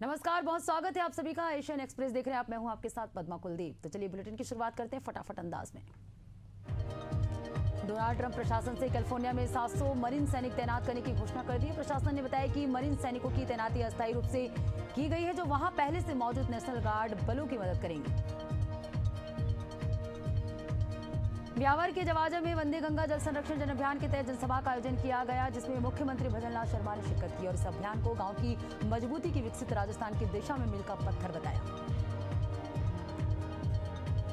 नमस्कार, बहुत स्वागत है आप सभी का। एशियन एक्सप्रेस देख रहे हैं आप। मैं हूं आपके साथ पद्मा कुलदीप। तो चलिए बुलेटिन की शुरुआत करते हैं फटाफट अंदाज में। डोनाल्ड ट्रंप प्रशासन से कैलिफोर्निया में 700 मरीन सैनिक तैनात करने की घोषणा कर दी। प्रशासन ने बताया कि मरीन सैनिकों की तैनाती अस्थायी रूप से की गई है, जो वहां पहले से मौजूद नेशनल गार्ड बलों की मदद करेंगे। ब्यावर के जवाजा में वंदे गंगा जल संरक्षण जन अभियान के तहत जनसभा का आयोजन किया गया, जिसमें मुख्यमंत्री भजनलाल शर्मा ने शिरकत की और इस अभियान को गांव की मजबूती की विकसित राजस्थान की दिशा में मील का पत्थर बताया।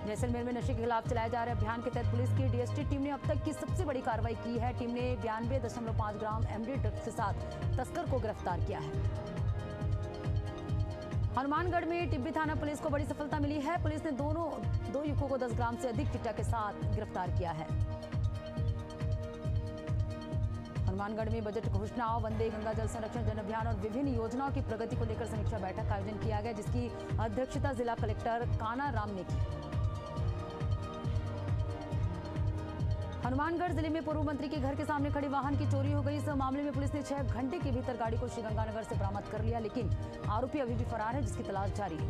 जैसलमेर में नशे के खिलाफ चलाए जा रहे अभियान के तहत पुलिस की डीएसटी टीम ने अब तक की सबसे बड़ी कार्रवाई की है। टीम ने 92.5 ग्राम एमडी ड्रग्स के साथ तस्कर को गिरफ्तार किया है। हनुमानगढ़ में टिब्बी थाना पुलिस को बड़ी सफलता मिली है। पुलिस ने दो युवकों को 10 ग्राम से अधिक चिट्टा के साथ गिरफ्तार किया है। हनुमानगढ़ में बजट घोषणा, वंदे गंगा जल संरक्षण जन अभियान और विभिन्न योजनाओं की प्रगति को लेकर समीक्षा बैठक का आयोजन किया गया, जिसकी अध्यक्षता जिला कलेक्टर काना राम ने की। हनुमानगढ़ जिले में पूर्व मंत्री के घर के सामने खड़ी वाहन की चोरी हो गई। इस मामले में पुलिस ने 6 घंटे के भीतर गाड़ी को श्रीगंगानगर से बरामद कर लिया, लेकिन आरोपी अभी भी फरार है, जिसकी तलाश जारी है।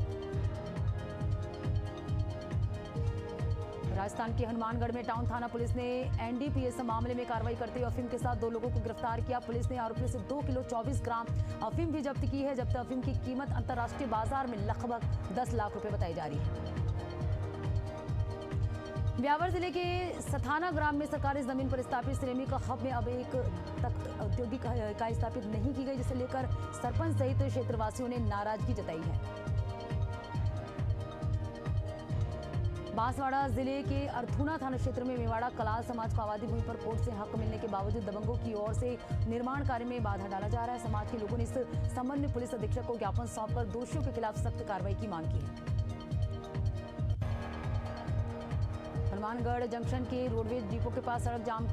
राजस्थान के हनुमानगढ़ में टाउन थाना पुलिस ने एनडीपीएस मामले में कार्रवाई करते हुए अफीम के साथ 2 लोगों को गिरफ्तार किया। पुलिस ने आरोपियों से 2 किलो 24 ग्राम अफीम भी जब्त की है। जब्त अफीम की कीमत अंतर्राष्ट्रीय बाजार में लगभग 10 लाख रुपए बताई जा रही है। ब्यावर जिले के सथाना ग्राम में सरकारी जमीन पर स्थापित सिरेमिक हब में अब एक तख्त औद्योगिक इकाई स्थापित नहीं की गई, जिसे लेकर सरपंच सहित क्षेत्रवासियों ने नाराजगी जताई है। बांसवाड़ा जिले के अर्थूना थाना क्षेत्र में मेवाड़ा कलाल समाज को आबादी भूमि पर कोर्ट से हक मिलने के बावजूद दबंगों की ओर से निर्माण कार्य में बाधा डाला जा रहा है। समाज के लोगों ने इस संबंध में पुलिस अधीक्षक को ज्ञापन सौंपकर दोषियों के खिलाफ सख्त कार्रवाई की मांग की है। हनुमानगढ़ जंक्शन के रोडवेज डिपो के पास सड़क जाम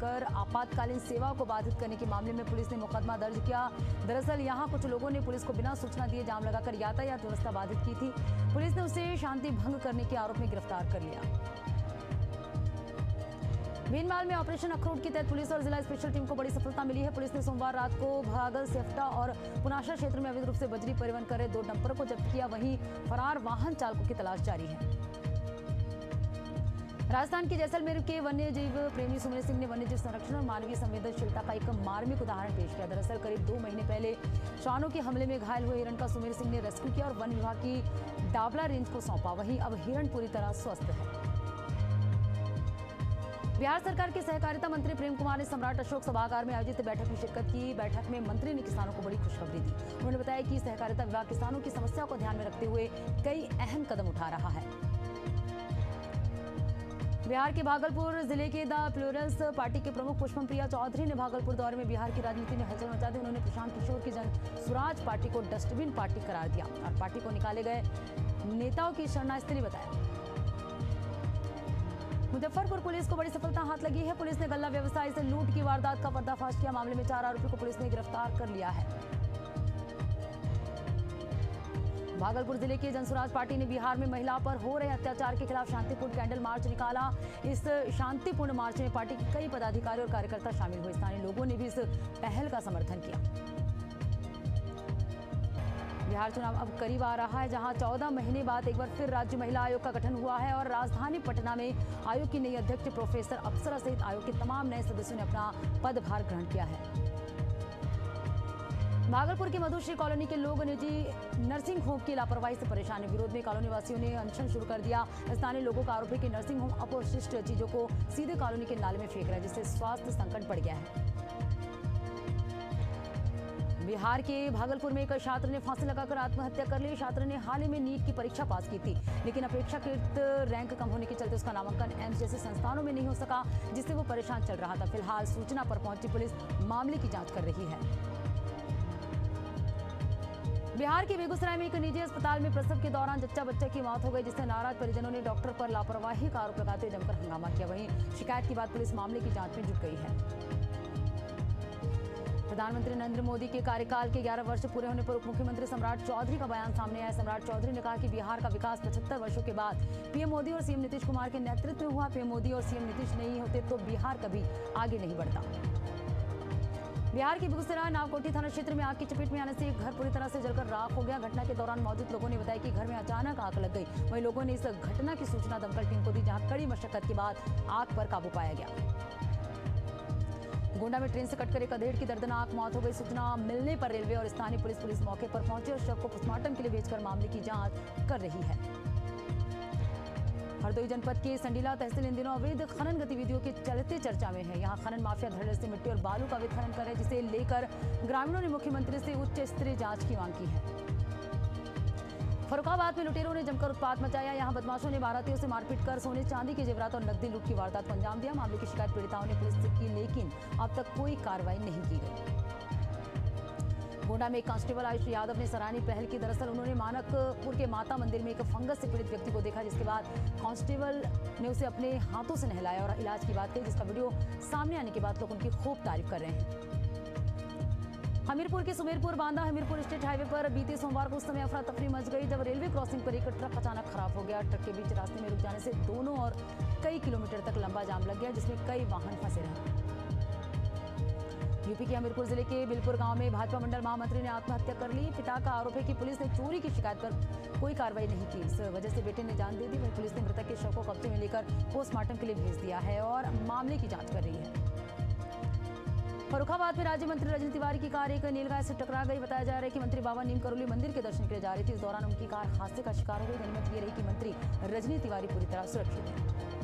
कर आपातकालीन सेवा को बाधित करने के मामले में पुलिस ने मुकदमा दर्ज किया। दरअसल यहां कुछ लोगों ने पुलिस को बिना सूचना दिए जाम लगाकर यातायात व्यवस्था बाधित की थी। पुलिस ने उसे शांति भंग करने के आरोप में गिरफ्तार कर लिया। भीनमाल में ऑपरेशन अखरोट के तहत पुलिस और जिला स्पेशल टीम को बड़ी सफलता मिली है। पुलिस ने सोमवार रात को भागल, सेफ्टा और पुनाशा क्षेत्र में अवैध रूप से बजरी परिवहन कर रहे 2 डंपर को जब्त किया। वहीं फरार वाहन चालकों की तलाश जारी है। राजस्थान के जैसलमेर के वन्यजीव प्रेमी सुमेर सिंह ने वन्यजीव संरक्षण और मानवीय संवेदनशीलता का एक मार्मिक उदाहरण पेश किया। दरअसल करीब 2 महीने पहले श्वानों के हमले में घायल हुए हिरण का सुमेर सिंह ने रेस्क्यू किया और वन विभाग की डावला रेंज को सौंपा। वहीं अब हिरण पूरी तरह स्वस्थ है। बिहार सरकार के सहकारिता मंत्री प्रेम कुमार ने सम्राट अशोक सभागार में आयोजित बैठक में शिरकत की। बैठक में मंत्री ने किसानों को बड़ी खुशखबरी दी। उन्होंने बताया कि सहकारिता विभाग किसानों की समस्या को ध्यान में रखते हुए कई अहम कदम उठा रहा है। बिहार के भागलपुर जिले के द प्लूरल्स पार्टी के प्रमुख पुष्पम प्रिया चौधरी ने भागलपुर दौरे में बिहार की राजनीति में हलचल मचा दी। उन्होंने प्रशांत किशोर की जन स्वराज पार्टी को डस्टबिन पार्टी करार दिया और पार्टी को निकाले गए नेताओं की शरणास्थली बताया। मुजफ्फरपुर पुलिस को बड़ी सफलता हाथ लगी है। पुलिस ने गल्ला व्यवसायी से लूट की वारदात का पर्दाफाश किया। मामले में 4 आरोपियों को पुलिस ने गिरफ्तार कर लिया है। भागलपुर जिले की जनसुराज पार्टी ने बिहार में महिला पर हो रहे अत्याचार के खिलाफ शांतिपूर्ण कैंडल मार्च निकाला। इस शांतिपूर्ण मार्च में पार्टी के कई पदाधिकारी और कार्यकर्ता शामिल हुए। स्थानीय लोगों ने भी इस पहल का समर्थन किया। बिहार चुनाव अब करीब आ रहा है, जहां 14 महीने बाद एक बार फिर राज्य महिला आयोग का गठन हुआ है और राजधानी पटना में आयोग की नई अध्यक्ष प्रोफेसर अप्सरा सहित आयोग के तमाम नए सदस्यों ने अपना पदभार ग्रहण किया है। भागलपुर के मधुश्री कॉलोनी के लोग निजी नर्सिंग होम की लापरवाही से परेशान है। विरोध में कॉलोनी वासियों ने अनशन शुरू कर दिया। स्थानीय लोगों का आरोप है कि नर्सिंग होम अपशिष्ट चीजों को सीधे कॉलोनी के नाले में फेंक रहा है, जिससे स्वास्थ्य संकट बढ़ गया है। बिहार के भागलपुर में एक छात्र ने फांसी लगाकर आत्महत्या कर ली। छात्र ने हाल ही में नीट की परीक्षा पास की थी, लेकिन अपेक्षाकृत रैंक कम होने के चलते उसका नामांकन एम्स जैसे संस्थानों में नहीं हो सका, जिससे वो परेशान चल रहा था। फिलहाल सूचना पर पहुंची पुलिस मामले की जांच कर रही है। बिहार के बेगूसराय में एक निजी अस्पताल में प्रसव के दौरान जच्चा बच्चे की मौत हो गई, जिससे नाराज परिजनों ने डॉक्टर पर लापरवाही का आरोप लगाते हुए जमकर हंगामा किया। वहीं शिकायत के बाद पुलिस मामले की जांच में जुट गई है। प्रधानमंत्री नरेंद्र मोदी के कार्यकाल के 11 वर्ष पूरे होने पर उप मुख्यमंत्री सम्राट चौधरी का बयान सामने आया। सम्राट चौधरी ने कहा कि बिहार का विकास 75 वर्षों के बाद पीएम मोदी और सीएम नीतीश कुमार के नेतृत्व में हुआ। पीएम मोदी और सीएम नीतीश नहीं होते तो बिहार कभी आगे नहीं बढ़ता। बिहार की बेगूसराय नावकोठी थाना क्षेत्र में आग की चपेट में आने से एक घर पूरी तरह से जलकर राख हो गया। घटना के दौरान मौजूद लोगों ने बताया कि घर में अचानक आग लग गई। वहीं लोगों ने इस घटना की सूचना दमकल टीम को दी, जहां कड़ी मशक्कत के बाद आग पर काबू पाया गया। गोंडा में ट्रेन से कटकर एक अधेड़ की दर्दनाक मौत हो गई। सूचना मिलने पर रेलवे और स्थानीय पुलिस मौके पर पहुंची और शव को पोस्टमार्टम के लिए भेजकर मामले की जांच कर रही है। हरदोई जनपद के संडीला तहसील इन दिनों अवैध खनन गतिविधियों के चलते चर्चा में है। यहां खनन माफिया धड़ल्ले से मिट्टी और बालू का अवैध खनन कर रहे हैं, जिसे लेकर ग्रामीणों ने मुख्यमंत्री से उच्च स्तरीय जांच की मांग की है। फर्रुखाबाद में लुटेरों ने जमकर उत्पात मचाया। यहां बदमाशों ने बारातियों से मारपीट कर सोने चांदी के जेवरात और नकदी लूट की वारदात को अंजाम दिया। मामले की शिकायत पीड़िताओं ने पुलिस से की, लेकिन अब तक कोई कार्रवाई नहीं की गई। गोंडा में एक कांस्टेबल आयुष यादव ने सराहनीय पहल की। दरअसल उन्होंने मानकपुर के माता मंदिर में एक फंगस से पीड़ित व्यक्ति को देखा, जिसके बाद कांस्टेबल ने उसे अपने हाथों से नहलाया और इलाज की बात कही, जिसका वीडियो सामने आने के बाद लोग उनकी खूब तारीफ कर रहे हैं। हमीरपुर के सुमेरपुर बांदा हमीरपुर स्टेट हाईवे पर बीते सोमवार को उस समय अफरा तफरी मच गई जब रेलवे क्रॉसिंग पर एक ट्रक अचानक खराब हो गया। ट्रक के बीच रास्ते में रुक जाने से दोनों और कई किलोमीटर तक लंबा जाम लग गया, जिसमें कई वाहन फंसे रहे। यूपी के हमीरपुर जिले के बिलपुर गांव में भाजपा मंडल महामंत्री ने आत्महत्या कर ली। पिता का आरोप है कि पुलिस ने चोरी की शिकायत पर कोई कार्रवाई नहीं की। इस वजह से बेटे ने जान दे दी। वहीं पुलिस ने मृतक के शव को कब्जे में लेकर पोस्टमार्टम के लिए भेज दिया है और मामले की जांच कर रही है। फर्रुखाबाद में राज्य मंत्री रजनी तिवारी की कार एक नीलगाय से टकरा गई। बताया जा रहा है कि मंत्री बाबा नीम करोली मंदिर के दर्शन के लिए जा रही थी। इस दौरान उनकी कार हादसे का शिकार हो गई। गनीमत ये रही कि मंत्री रजनी तिवारी पूरी तरह सुरक्षित है।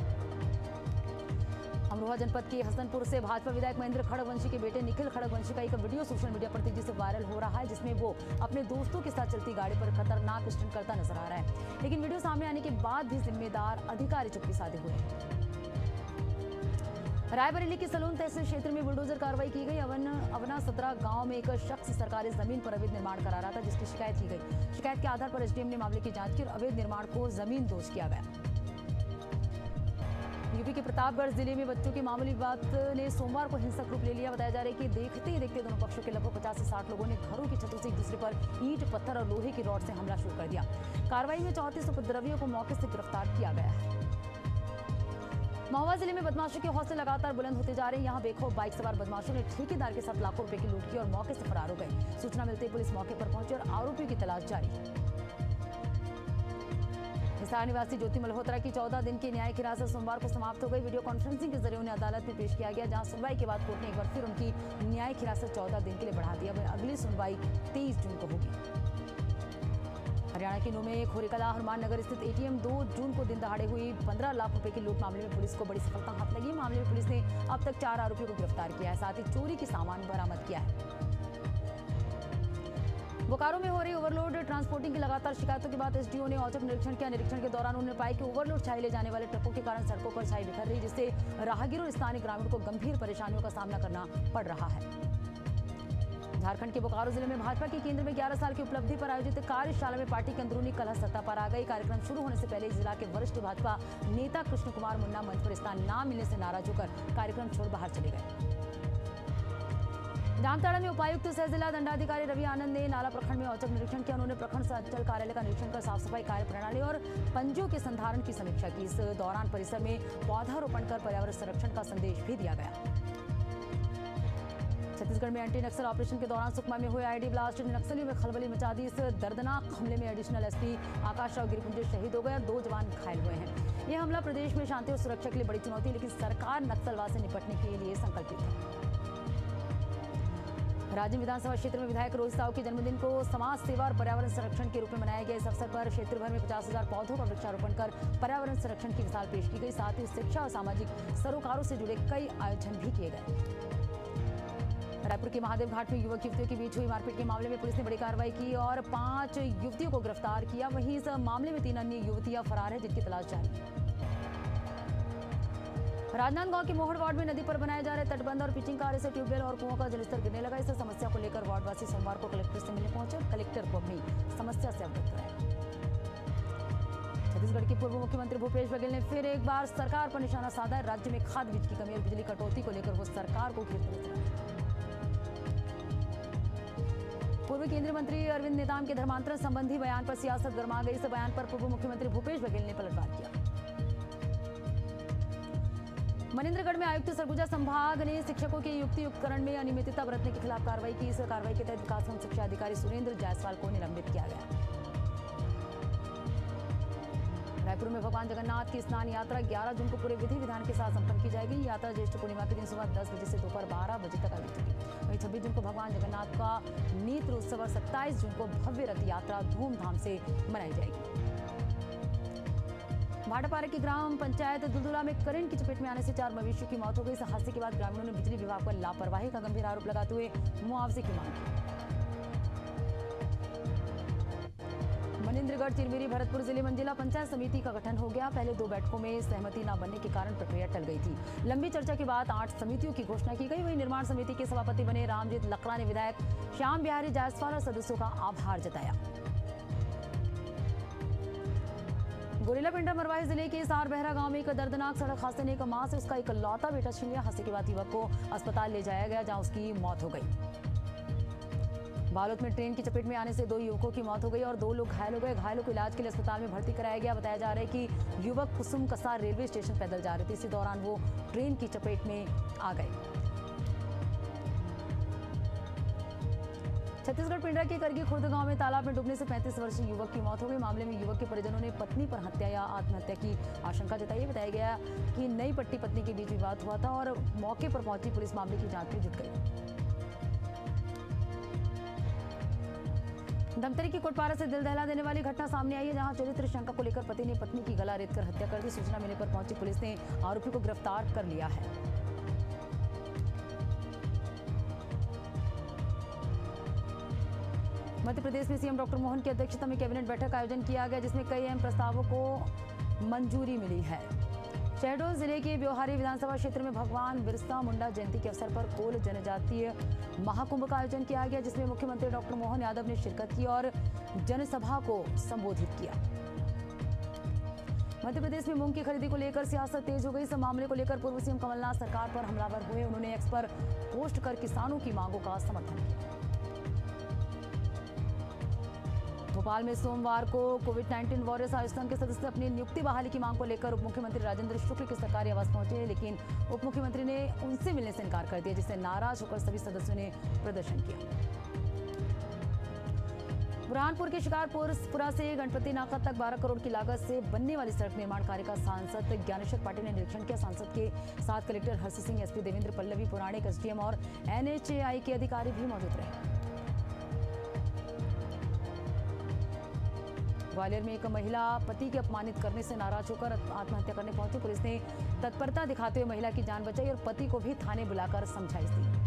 अमरोहा जनपद के हसनपुर से भाजपा विधायक महेंद्र खड़गवंशी के बेटे निखिल खड़गवंशी का एक वीडियो सोशल मीडिया पर तेजी से वायरल हो रहा है, जिसमें वो अपने दोस्तों के साथ चलती गाड़ी पर खतरनाक स्टंट करता नजर आ रहा है। लेकिन वीडियो सामने आने के बाद भी जिम्मेदार अधिकारी चुप्पी साधे हुए हैं। रायबरेली के सलून तहसील क्षेत्र में बुलडोजर कार्रवाई की गई। अवना 17 गांव में एक शख्स सरकारी जमीन पर अवैध निर्माण करा रहा था, जिसकी शिकायत की गई। शिकायत के आधार पर एसडीएम ने मामले की जांच की और अवैध निर्माण को जमीन दोष किया गया। यूपी के प्रतापगढ़ जिले में बच्चों की मामूली बात ने सोमवार को हिंसक रूप ले लिया। बताया जा रहा है कि देखते ही देखते दोनों पक्षों के लगभग 50 से 60 लोगों ने घरों की छतों से एक दूसरे पर ईंट, पत्थर और लोहे की रॉड से हमला शुरू कर दिया। कार्रवाई में 34 उपद्रवियों को मौके से गिरफ्तार किया गया है। महोबा जिले में बदमाशों के हौसले लगातार बुलंद होते जा रहे हैं। यहाँ बेखौफ बाइक सवार बदमाशों ने ठेकेदार के साथ लाखों रुपए की लूट की और मौके से फरार हो गए। सूचना मिलते ही पुलिस मौके पर पहुंची और आरोपियों की तलाश जारी है। हिसार निवासी ज्योति मल्होत्रा की 14 दिन की न्यायिक हिरासत सोमवार को समाप्त हो गई। वीडियो कॉन्फ्रेंसिंग के जरिए उन्हें अदालत में पेश किया गया, जहां सुनवाई के बाद कोर्ट ने एक बार फिर उनकी न्यायिक हिरासत 14 दिन के लिए बढ़ा दिया। वहीं अगली सुनवाई 23 जून को होगी। हरियाणा के नू में खोरीकला हनुमान नगर स्थित एटीएम 2 जून को दिन दहाड़े हुई 15 लाख रुपए की लूट मामले में पुलिस को बड़ी सफलता हाथ लगी। मामले में पुलिस ने अब तक 4 आरोपियों को गिरफ्तार किया है, साथ ही चोरी के सामान बरामद किया है। बोकारो में हो रही ओवरलोड ट्रांसपोर्टिंग की लगातार शिकायतों के बाद एसडीओ ने औचक निरीक्षण किया। निरीक्षण के दौरान उन्होंने पाया कि ओवरलोड छाई ले जाने वाले ट्रकों के कारण सड़कों पर छाई बिखर रही, जिससे राहगीरों और स्थानीय ग्रामीणों को गंभीर परेशानियों का सामना करना पड़ रहा है। झारखंड के बोकारो जिले में भाजपा के केंद्र में 11 साल की उपलब्धि पर आयोजित कार्यशाला में पार्टी की अंदरूनी कलह सत्ता पर आ गई। कार्यक्रम शुरू होने से पहले जिला के वरिष्ठ भाजपा नेता कृष्ण कुमार मुन्ना मंच पर स्थान न मिलने से नाराज होकर कार्यक्रम छोड़ बाहर चले गए। जामताड़ा में उपायुक्त सह जिला दंडाधिकारी रवि आनंद ने नाला प्रखंड में औचक निरीक्षण किया। उन्होंने प्रखंड अंचल कार्यालय का निरीक्षण कर साफ सफाई कार्य प्रणाली और पंजों के संधारण की समीक्षा की। इस दौरान परिसर में पौधारोपण कर पर्यावरण संरक्षण का संदेश भी दिया गया। छत्तीसगढ़ में एंटी नक्सल ऑपरेशन के दौरान सुकमा में हुए आईडी ब्लास्ट ने नक्सलियों में खलबली मचा दी। इस दर्दनाक हमले में एडिशनल एसपी आकाश राव गिरिपुंजे शहीद हो गए और 2 जवान घायल हुए हैं। यह हमला प्रदेश में शांति और सुरक्षा के लिए बड़ी चुनौती, लेकिन सरकार नक्सलवाद से निपटने के लिए संकल्पित है। राज्य विधानसभा क्षेत्र में विधायक रोहित साहू के जन्मदिन को समाज सेवा और पर्यावरण संरक्षण के रूप में मनाया गया। इस अवसर पर क्षेत्र भर में 50,000 पौधों का वृक्षारोपण कर पर्यावरण संरक्षण की मिसाल पेश की गई। साथ ही शिक्षा और सामाजिक सरोकारों से जुड़े कई आयोजन भी किए गए। रायपुर के महादेव घाट में युवक युवतियों के बीच हुई मारपीट के मामले में पुलिस ने बड़ी कार्रवाई की और 5 युवतियों को गिरफ्तार किया। वहीं इस मामले में 3 अन्य युवतियां फरार है, जिनकी तलाश जारी है। राजनांदगांव के मोहड़ वार्ड में नदी पर बनाए जा रहे तटबंध और पिचिंग कार्य से ट्यूबवेल और कुओं का जलस्तर गिरने लगा। इस समस्या को लेकर वार्डवासी सोमवार को कलेक्टर से मिलने पहुंचे और कलेक्टर को अपनी समस्या से अवगत कराया। छत्तीसगढ़ के पूर्व मुख्यमंत्री भूपेश बघेल ने फिर एक बार सरकार पर निशाना साधा है। राज्य में खाद बीज की कमी और बिजली कटौती को लेकर वो सरकार को घेरते नजर आए। पूर्व केंद्रीय मंत्री अरविंद नेताम के धर्मांतरण संबंधी बयान पर सियासत गर्मा गई। इस बयान पर पूर्व मुख्यमंत्री भूपेश बघेल ने पलटवार किया। मनेंद्रगढ़ में आयुक्त सरगुजा संभाग ने शिक्षकों के युक्तियुक्तकरण में अनियमितता बरतने के खिलाफ कार्रवाई की। इस कार्रवाई के तहत विकासखंड शिक्षा अधिकारी सुरेंद्र जायसवाल को निलंबित किया गया। रायपुर में भगवान जगन्नाथ की स्नान यात्रा 11 जून को पूरे विधि विधान के साथ संपन्न की जाएगी। यात्रा ज्येष्ठ पूर्णिमा के दिन सुबह 10 बजे से दोपहर 12 बजे तक आयोजित होगी। वहीं 26 जून को भगवान जगन्नाथ का नेत्र उत्सव और 27 जून को भव्य रथ यात्रा धूमधाम से मनाई जाएगी। भाटापारा की ग्राम पंचायत दुलदुला में करंट की चपेट में आने से 4 मवेशियों की मौत हो गई। इस हादसे के बाद ग्रामीणों ने बिजली विभाग पर लापरवाही का गंभीर आरोप लगाते हुए मुआवजे की मांग की। मनेंद्रगढ़, चिरमिरी, भरतपुर जिले में जिला पंचायत समिति का गठन हो गया। पहले 2 बैठकों में सहमति न बनने के कारण प्रक्रिया टल गई थी। लंबी चर्चा के बाद 8 समितियों की घोषणा की गई। वहीं निर्माण समिति के सभापति बने रामजीत लकड़ा ने विधायक श्याम बिहारी जायसवाल और सदस्यों का आभार जताया। गोरेला पिंडा मरवाही जिले के सार बहरा गांव में एक दर्दनाक सड़क हादसे ने एक मां से उसका इकलौता बेटा छीन लिया। हादसे के बाद युवक को अस्पताल ले जाया गया, जहां उसकी मौत हो गई। बालोद में ट्रेन की चपेट में आने से 2 युवकों की मौत हो गई और 2 लोग घायल हो गए। घायलों को इलाज के लिए अस्पताल में भर्ती कराया गया। बताया जा रहा है कि युवक कुसुम कसार रेलवे स्टेशन पैदल जा रहे थे। इसी दौरान वो ट्रेन की चपेट में आ गए। छत्तीसगढ़ पिंडरा के करगी खुर्द गांव में तालाब में डूबने से 35 वर्षीय युवक की मौत हो गई। मामले में युवक के परिजनों ने पत्नी पर हत्या या आत्महत्या की आशंका जताई है। बताया गया कि नई पट्टी पत्नी के बीच विवाद हुआ था और मौके पर पहुंची पुलिस मामले की जांच में जुट गई। धमतरी की कोटपारा से दिल दहला देने वाली घटना सामने आई है, जहां चरित्र शंका को लेकर पति ने पत्नी की गला रेतकर हत्या कर दी। सूचना मिलने पर पहुंची पुलिस ने आरोपी को गिरफ्तार कर लिया है। मध्य प्रदेश में सीएम डॉक्टर मोहन की अध्यक्षता में कैबिनेट बैठक का आयोजन किया गया, जिसमें कई अहम प्रस्तावों को मंजूरी मिली है। शहडोल जिले के ब्योहारी विधानसभा क्षेत्र में भगवान बिरसा मुंडा जयंती के अवसर पर कोल जनजातीय महाकुंभ का आयोजन किया गया, जिसमें मुख्यमंत्री डॉक्टर मोहन यादव ने शिरकत की और जनसभा को संबोधित किया। मध्य प्रदेश में मूंग की खरीदी को लेकर सियासत तेज हो गई। इस मामले को लेकर पूर्व सीएम कमलनाथ सरकार पर हमलावर हुए। उन्होंने एक्स पर पोस्ट कर किसानों की मांगों का समर्थन किया। भोपाल में सोमवार को कोविड-19 वॉरियर्स आयुक्त संघ के सदस्य अपनी नियुक्ति बहाली की मांग को लेकर उप मुख्यमंत्री राजेंद्र शुक्ल के सरकारी आवास पहुंचे, लेकिन उप मुख्यमंत्री ने उनसे मिलने से इनकार कर दिया, जिससे नाराज होकर सभी सदस्यों ने प्रदर्शन किया। बुरहानपुर के शिकारपुरा से गणपति नाका तक 12 करोड़ की लागत से बनने वाली सड़क निर्माण कार्य का सांसद ज्ञानेश्वर पाटिल ने निरीक्षण किया। सांसद के साथ कलेक्टर हर्ष सिंह, एसपी देवेंद्र पल्लवी, पुराणिक एसडीएम और एनएचएआई के अधिकारी भी मौजूद रहे। ग्वालियर में एक महिला पति के अपमानित करने से नाराज होकर आत्महत्या करने पहुंची। पुलिस ने तत्परता दिखाते हुए महिला की जान बचाई और पति को भी थाने बुलाकर समझाइश दी।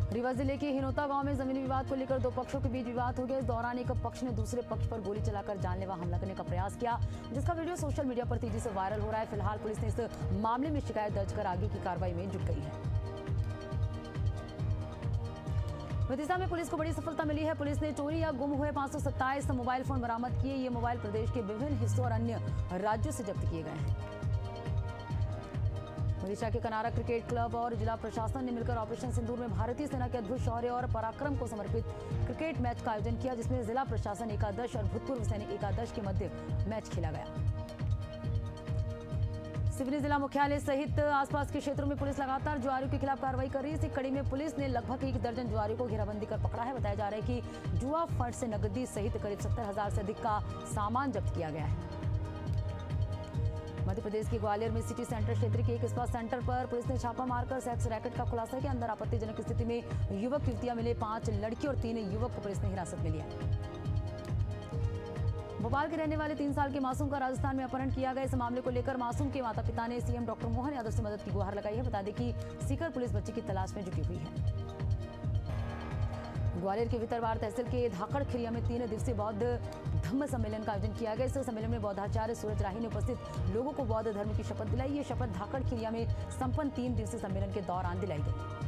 रीवा जिले के हिनोता गांव में जमीनी विवाद को लेकर 2 पक्षों के बीच विवाद हो गया। इस दौरान एक पक्ष ने दूसरे पक्ष पर गोली चलाकर जानलेवा हमला करने का प्रयास किया, जिसका वीडियो सोशल मीडिया पर तेजी से वायरल हो रहा है। फिलहाल पुलिस ने इस मामले में शिकायत दर्ज कर आगे की कार्रवाई में जुट गई है। विदिशा में पुलिस को बड़ी सफलता मिली है। पुलिस ने चोरी या गुम हुए 527 मोबाइल फोन बरामद किए। ये मोबाइल प्रदेश के विभिन्न हिस्सों और अन्य राज्यों से जब्त किए गए हैं। ओडिशा के कनारा क्रिकेट क्लब और जिला प्रशासन ने मिलकर ऑपरेशन सिंदूर में भारतीय सेना के अद्भुत शौर्य और पराक्रम को समर्पित क्रिकेट मैच का आयोजन किया, जिसमें जिला प्रशासन एकादश और भूतपूर्व सैनिक एकादश के मध्य मैच खेला गया। सिवनी जिला मुख्यालय सहित आसपास के क्षेत्रों में पुलिस लगातार जुआरियों के खिलाफ कार्रवाई कर रही है। इसी कड़ी में पुलिस ने लगभग 1 दर्जन जुआरियों को घेराबंदी कर पकड़ा है। बताया जा रहा है कि जुआ फंड से नकदी सहित करीब 70,000 से अधिक का सामान जब्त किया गया है। मध्य प्रदेश के ग्वालियर में सिटी सेंटर क्षेत्र के एक इस्पात सेंटर पर पुलिस ने छापा मारकर सेक्स रैकेट का खुलासा किया। अंदर आपत्तिजनक स्थिति में युवक युवतियां मिले। 5 लड़की और 3 युवक को पुलिस ने हिरासत में लिया। भोपाल के रहने वाले 3 साल के मासूम का राजस्थान में अपहरण किया गया। इस मामले को लेकर मासूम के माता पिता ने सीएम डॉक्टर मोहन यादव से मदद की गुहार लगाई है। बता दें कि सीकर पुलिस बच्चे की तलाश में जुटी हुई है। ग्वालियर के भितरवार तहसील के धाकड़ खिरिया में 3 दिवसीय बौद्ध धम्म सम्मेलन का आयोजन किया गया। इस सम्मेलन में बौद्धाचार्य सूरज राही ने उपस्थित लोगों को बौद्ध धर्म की शपथ दिलाई। ये शपथ धाकड़ खिरिया में संपन्न 3 दिवसीय सम्मेलन के दौरान दिलाई गई।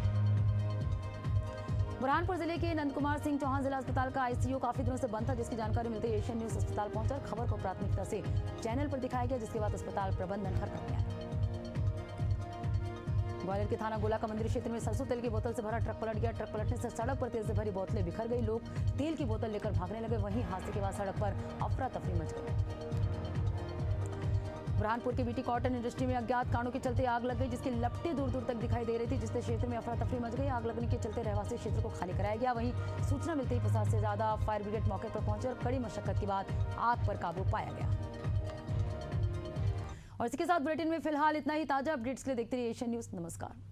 बुरहानपुर जिले के नंदकुमार सिंह चौहान जिला अस्पताल का आईसीयू काफी दिनों से बंद था, जिसकी जानकारी मिलते ही एशियन न्यूज अस्पताल पहुंचा और खबर को प्राथमिकता से चैनल पर दिखाया गया, जिसके बाद अस्पताल प्रबंधन हरकत में आया। ग्वालियर के थाना गोला का मंदिर क्षेत्र में सरसों तेल की बोतल से भरा ट्रक पलट गया। ट्रक पलटने से सड़क पर तेल से भरी बोतलें बिखर गई। लोग तेल की बोतल लेकर भागने लगे। वहीं हादसे के बाद सड़क पर अफरा तफरी मच गई। बुरहानपुर के बीटी कॉटन इंडस्ट्री में अज्ञात कारणों के चलते आग लग गई, जिसकी लपटें दूर दूर तक दिखाई दे रही थी, जिससे क्षेत्र में अफरा तफरी मच गई। आग लगने के चलते रहवासी क्षेत्र को खाली कराया गया। वहीं सूचना मिलते ही 50 से ज्यादा फायर ब्रिगेड मौके पर पहुंचे और कड़ी मशक्कत के बाद आग पर काबू पाया गया। और इसके साथ बुलेटिन में फिलहाल इतना ही। ताजा अपडेट्स के लिए देखते रहिए एशियन न्यूज। नमस्कार।